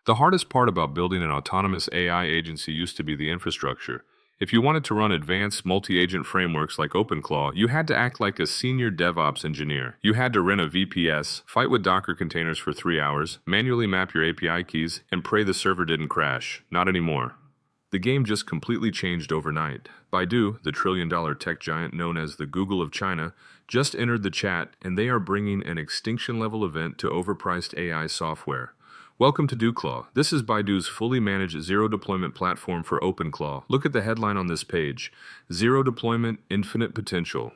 The hardest part about building an autonomous AI agency used to be the infrastructure. If you wanted to run advanced multi-agent frameworks like OpenClaw, you had to act like a senior DevOps engineer. You had to rent a VPS, fight with Docker containers for 3 hours, manually map your API keys, and pray the server didn't crash. Not anymore. The game just completely changed overnight. Baidu, the trillion-dollar tech giant known as the Google of China, just entered the chat, and they are bringing an extinction-level event to overpriced AI software. Welcome to DuClaw. This is Baidu's fully managed zero-deployment platform for OpenClaw. Look at the headline on this page. Zero deployment, infinite potential.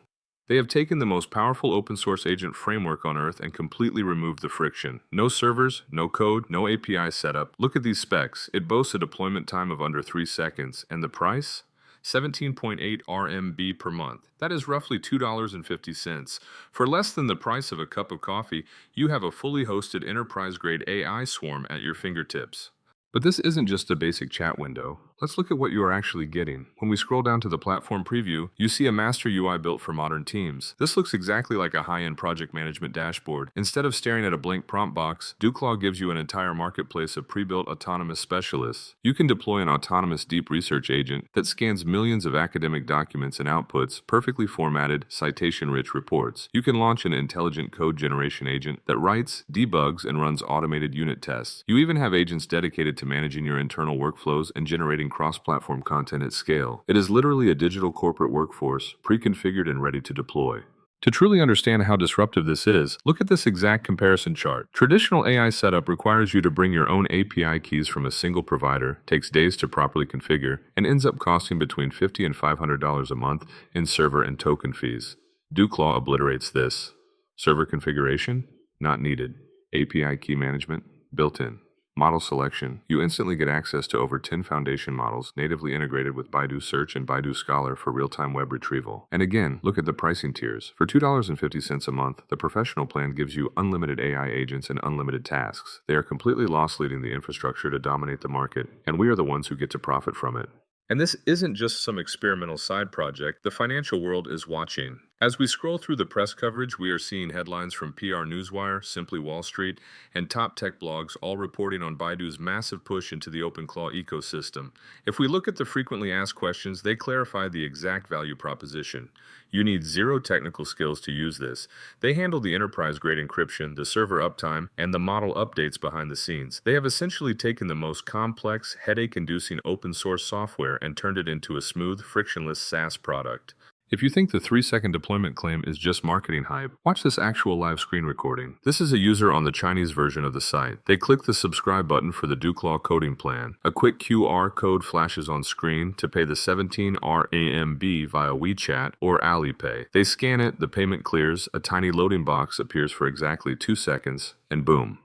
They have taken the most powerful open-source agent framework on Earth and completely removed the friction. No servers, no code, no API setup. Look at these specs. It boasts a deployment time of under 3 seconds. And the price? 17.8 RMB per month. That is roughly $2.50. For less than the price of a cup of coffee, you have a fully hosted enterprise-grade AI swarm at your fingertips. But this isn't just a basic chat window. Let's look at what you are actually getting. When we scroll down to the platform preview, you see a master UI built for modern teams. This looks exactly like a high-end project management dashboard. Instead of staring at a blank prompt box, DuClaw gives you an entire marketplace of pre-built autonomous specialists. You can deploy an autonomous deep research agent that scans millions of academic documents and outputs perfectly formatted, citation-rich reports. You can launch an intelligent code generation agent that writes, debugs, and runs automated unit tests. You even have agents dedicated to managing your internal workflows and generating cross-platform content at scale. It is literally a digital corporate workforce, pre-configured and ready to deploy. To truly understand how disruptive this is, look at this exact comparison chart. Traditional AI setup requires you to bring your own API keys from a single provider, takes days to properly configure, and ends up costing between $50 and $500 a month in server and token fees. DuClaw obliterates this. Server configuration? Not needed. API key management? Built in. Model selection. You instantly get access to over 10 foundation models natively integrated with Baidu Search and Baidu Scholar for real-time web retrieval. And again, look at the pricing tiers. For $2.50 a month, the professional plan gives you unlimited AI agents and unlimited tasks. They are completely loss-leading the infrastructure to dominate the market, and we are the ones who get to profit from it. And this isn't just some experimental side project. The financial world is watching. As we scroll through the press coverage, we are seeing headlines from PR Newswire, Simply Wall Street, and top tech blogs all reporting on Baidu's massive push into the OpenClaw ecosystem. If we look at the frequently asked questions, they clarify the exact value proposition. You need zero technical skills to use this. They handle the enterprise-grade encryption, the server uptime, and the model updates behind the scenes. They have essentially taken the most complex, headache-inducing open-source software and turned it into a smooth, frictionless SaaS product. If you think the 3-second deployment claim is just marketing hype, watch this actual live screen recording. This is a user on the Chinese version of the site. They click the subscribe button for the DuClaw coding plan. A quick QR code flashes on screen to pay the 17 RMB via WeChat or Alipay. They scan it, the payment clears, a tiny loading box appears for exactly 2 seconds, and boom.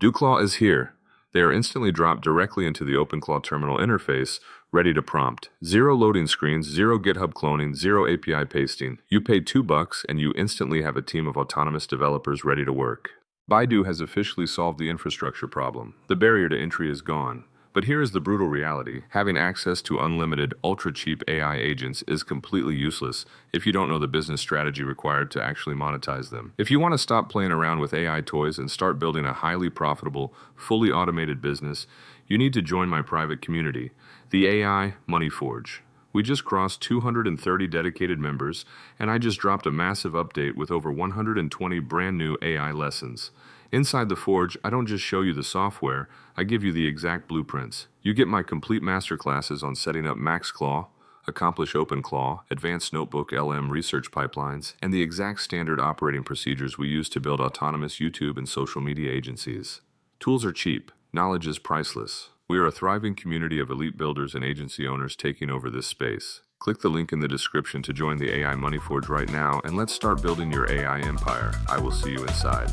DuClaw is here. They are instantly dropped directly into the OpenClaw terminal interface, ready to prompt. Zero loading screens, zero GitHub cloning, zero API pasting. You pay $2 and you instantly have a team of autonomous developers ready to work. Baidu has officially solved the infrastructure problem. The barrier to entry is gone. But here is the brutal reality. Having access to unlimited, ultra-cheap AI agents is completely useless if you don't know the business strategy required to actually monetize them. If you want to stop playing around with AI toys and start building a highly profitable, fully automated business, you need to join my private community, the AI Money Forge. We just crossed 230 dedicated members, and I just dropped a massive update with over 120 brand new AI lessons. Inside the Forge, I don't just show you the software, I give you the exact blueprints. You get my complete masterclasses on setting up MaxClaw, accomplish OpenClaw, advanced notebook LM research pipelines, and the exact standard operating procedures we use to build autonomous YouTube and social media agencies. Tools are cheap, knowledge is priceless. We are a thriving community of elite builders and agency owners taking over this space. Click the link in the description to join the AI Money Forge right now, and let's start building your AI empire. I will see you inside.